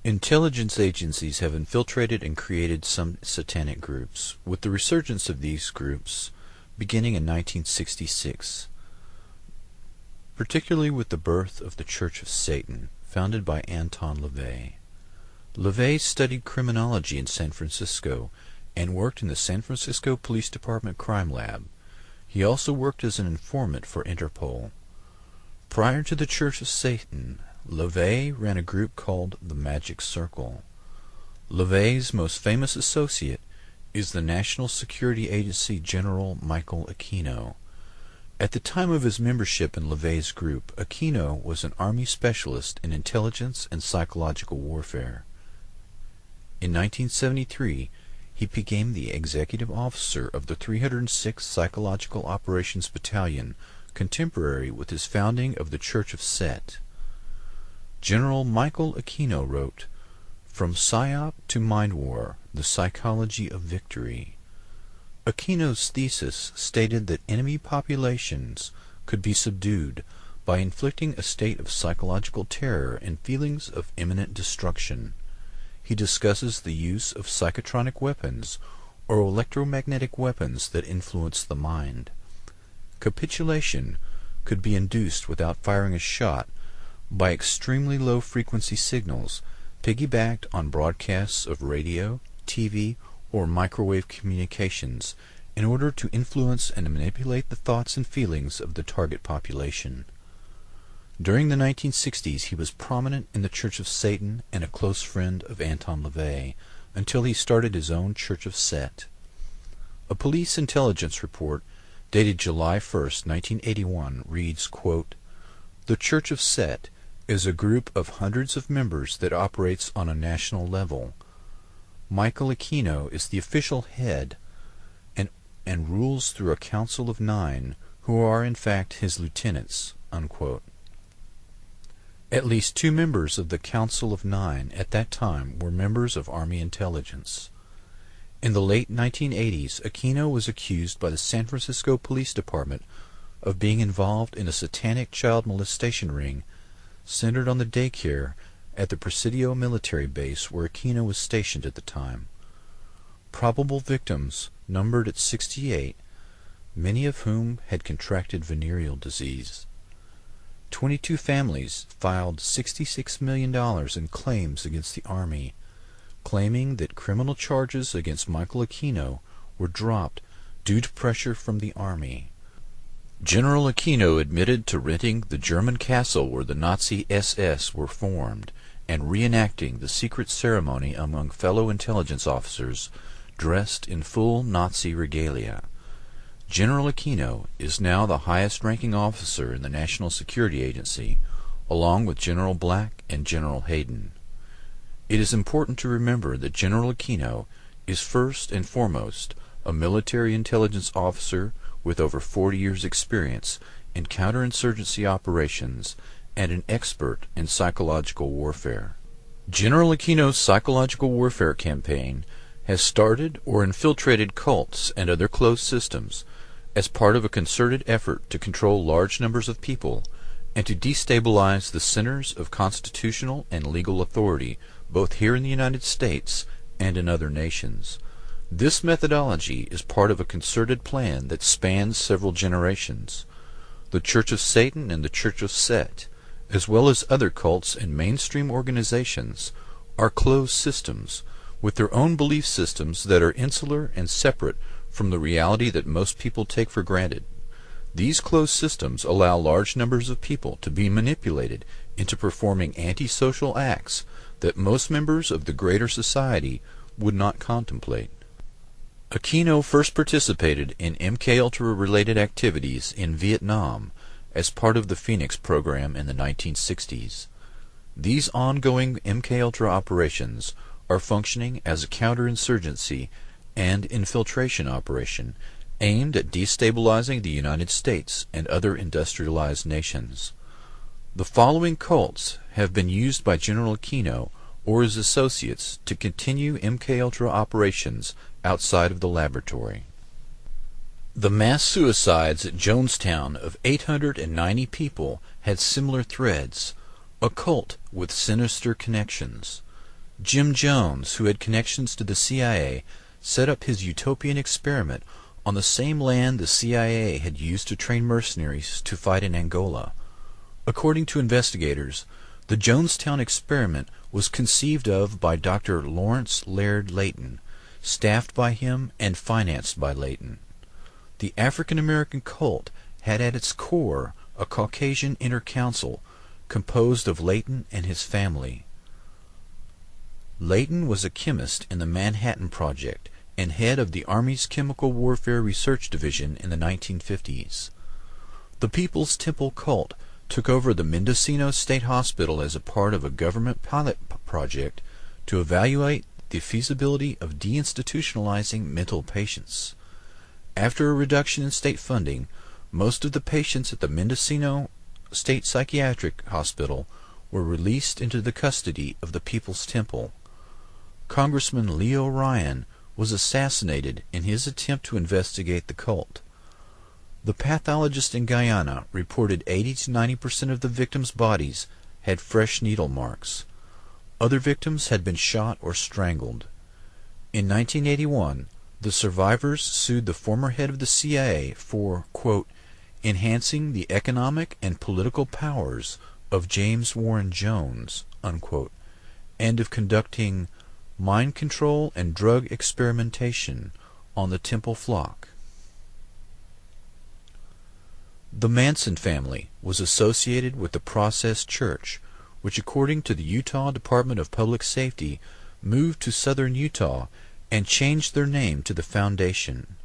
Intelligence agencies have infiltrated and created some satanic groups, with the resurgence of these groups beginning in 1966, particularly with the birth of the Church of Satan, founded by Anton LaVey. LaVey studied criminology in San Francisco and worked in the San Francisco Police Department Crime Lab. He also worked as an informant for Interpol. Prior to the Church of Satan, LaVey ran a group called the Magic Circle. LaVey's most famous associate is the National Security Agency General Michael Aquino. At the time of his membership in LaVey's group, Aquino was an Army specialist in intelligence and psychological warfare. In 1973, he became the executive officer of the 306th Psychological Operations Battalion, contemporary with his founding of the Church of Set. General Michael Aquino wrote, "From PSYOP to Mind War, the Psychology of Victory." Aquino's thesis stated that enemy populations could be subdued by inflicting a state of psychological terror and feelings of imminent destruction. He discusses the use of psychotronic weapons or electromagnetic weapons that influence the mind. Capitulation could be induced without firing a shot by extremely low-frequency signals piggybacked on broadcasts of radio, TV, or microwave communications in order to influence and manipulate the thoughts and feelings of the target population. During the 1960s, he was prominent in the Church of Satan and a close friend of Anton LaVey until he started his own Church of Set. A police intelligence report dated July 1, 1981 reads, quote, "The Church of Set is a group of hundreds of members that operates on a national level. Michael Aquino is the official head and rules through a council of 9 who are in fact his lieutenants." Unquote. At least 2 members of the Council of 9 at that time were members of Army intelligence. In the late 1980s, Aquino was accused by the San Francisco Police Department of being involved in a satanic child molestation ring centered on the daycare at the Presidio military base where Aquino was stationed at the time. Probable victims numbered at 68, many of whom had contracted venereal disease. 22 families filed $66 million in claims against the Army, claiming that criminal charges against Michael Aquino were dropped due to pressure from the Army. General Aquino admitted to renting the German castle where the Nazi SS were formed and reenacting the secret ceremony among fellow intelligence officers dressed in full Nazi regalia. General Aquino is now the highest-ranking officer in the National Security Agency, along with General Black and General Hayden. It is important to remember that General Aquino is first and foremost a military intelligence officer with over 40 years' experience in counterinsurgency operations and an expert in psychological warfare. General Aquino's psychological warfare campaign has started or infiltrated cults and other closed systems as part of a concerted effort to control large numbers of people and to destabilize the centers of constitutional and legal authority both here in the United States and in other nations. This methodology is part of a concerted plan that spans several generations. The Church of Satan and the Church of Set, as well as other cults and mainstream organizations, are closed systems with their own belief systems that are insular and separate from the reality that most people take for granted. These closed systems allow large numbers of people to be manipulated into performing antisocial acts that most members of the greater society would not contemplate. Aquino first participated in MKUltra-related activities in Vietnam as part of the Phoenix program in the 1960s. These ongoing MKUltra operations are functioning as a counterinsurgency and infiltration operation aimed at destabilizing the United States and other industrialized nations. The following cults have been used by General Aquino or his associates to continue MKUltra operations outside of the laboratory. The mass suicides at Jonestown of 890 people had similar threads, a cult with sinister connections. Jim Jones, who had connections to the CIA, set up his utopian experiment on the same land the CIA had used to train mercenaries to fight in Angola. According to investigators, the Jonestown experiment was conceived of by Dr. Lawrence Laird Layton, staffed by him and financed by Layton. The African-American cult had at its core a Caucasian inner council composed of Layton and his family. Layton was a chemist in the Manhattan Project and head of the Army's Chemical Warfare Research Division in the 1950s. The People's Temple cult took over the Mendocino State Hospital as a part of a government pilot project to evaluate the feasibility of deinstitutionalizing mental patients. After a reduction in state funding, most of the patients at the Mendocino State Psychiatric Hospital were released into the custody of the People's Temple. Congressman Leo Ryan was assassinated in his attempt to investigate the cult. The pathologist in Guyana reported 80 to 90% of the victims' bodies had fresh needle marks. Other victims had been shot or strangled. In 1981, the survivors sued the former head of the CIA for, quote, enhancing the economic and political powers of James Warren Jones, unquote, and of conducting mind control and drug experimentation on the Temple flock. The Manson family was associated with the Process Church, which according to the Utah Department of Public Safety moved to southern Utah and changed their name to the Foundation.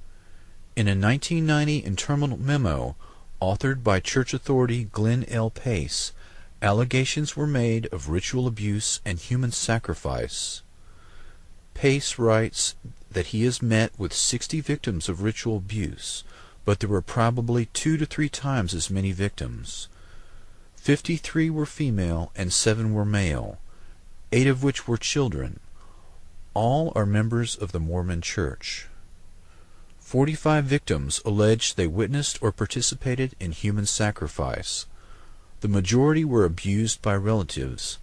In a 1990 internal memo authored by church authority Glenn L. Pace, allegations were made of ritual abuse and human sacrifice. Pace writes that he has met with 60 victims of ritual abuse, but there were probably 2 to 3 times as many victims. 53 were female and 7 were male, 8 of which were children. All are members of the Mormon Church. 45 victims alleged they witnessed or participated in human sacrifice. The majority were abused by relatives.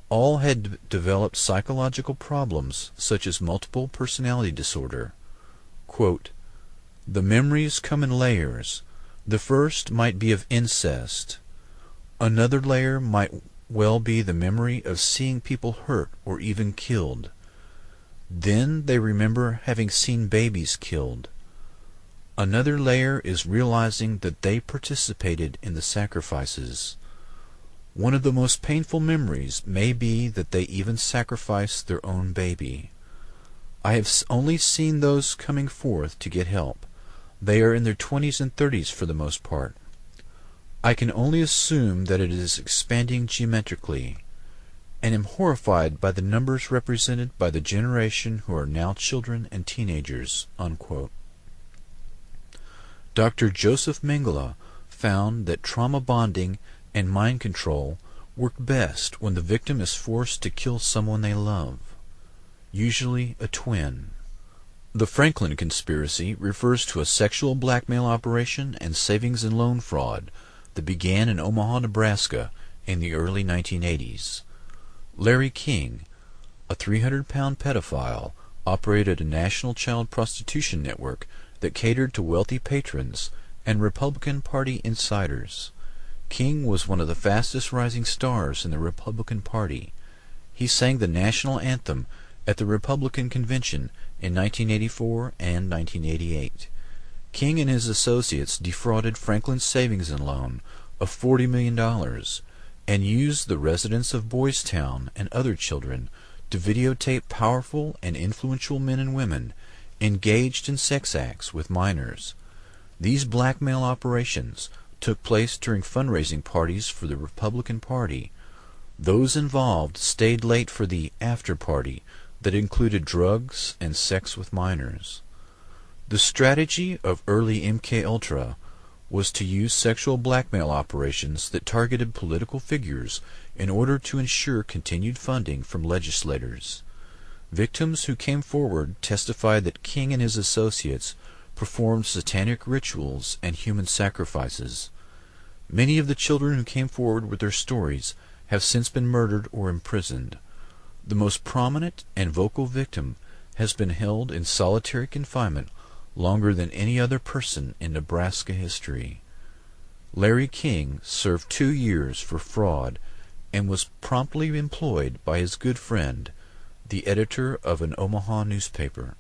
All had developed psychological problems such as multiple personality disorder. Quote, the memories come in layers. The first might be of incest. Another layer might well be the memory of seeing people hurt or even killed. Then they remember having seen babies killed. Another layer is realizing that they participated in the sacrifices. One of the most painful memories may be that they even sacrificed their own baby. I have only seen those coming forth to get help. They are in their 20s and 30s for the most part. I can only assume that it is expanding geometrically, and am horrified by the numbers represented by the generation who are now children and teenagers." Unquote. Dr. Joseph Mengele found that trauma bonding and mind control work best when the victim is forced to kill someone they love, usually a twin. The Franklin conspiracy refers to a sexual blackmail operation and savings and loan fraud that began in Omaha, Nebraska in the early 1980s. Larry King, a 300-pound pedophile, operated a national child prostitution network that catered to wealthy patrons and Republican Party insiders. King was one of the fastest rising stars in the Republican Party. He sang the national anthem at the Republican Convention in 1984 and 1988. King and his associates defrauded Franklin's Savings and Loan of $40 million and used the residents of Boys Town and other children to videotape powerful and influential men and women engaged in sex acts with minors. These blackmail operations took place during fundraising parties for the Republican Party. Those involved stayed late for the after party that included drugs and sex with minors. The strategy of early MKUltra was to use sexual blackmail operations that targeted political figures in order to ensure continued funding from legislators. Victims who came forward testified that King and his associates performed satanic rituals and human sacrifices. Many of the children who came forward with their stories have since been murdered or imprisoned. The most prominent and vocal victim has been held in solitary confinement longer than any other person in Nebraska history. Larry King served 2 years for fraud and was promptly employed by his good friend, the editor of an Omaha newspaper.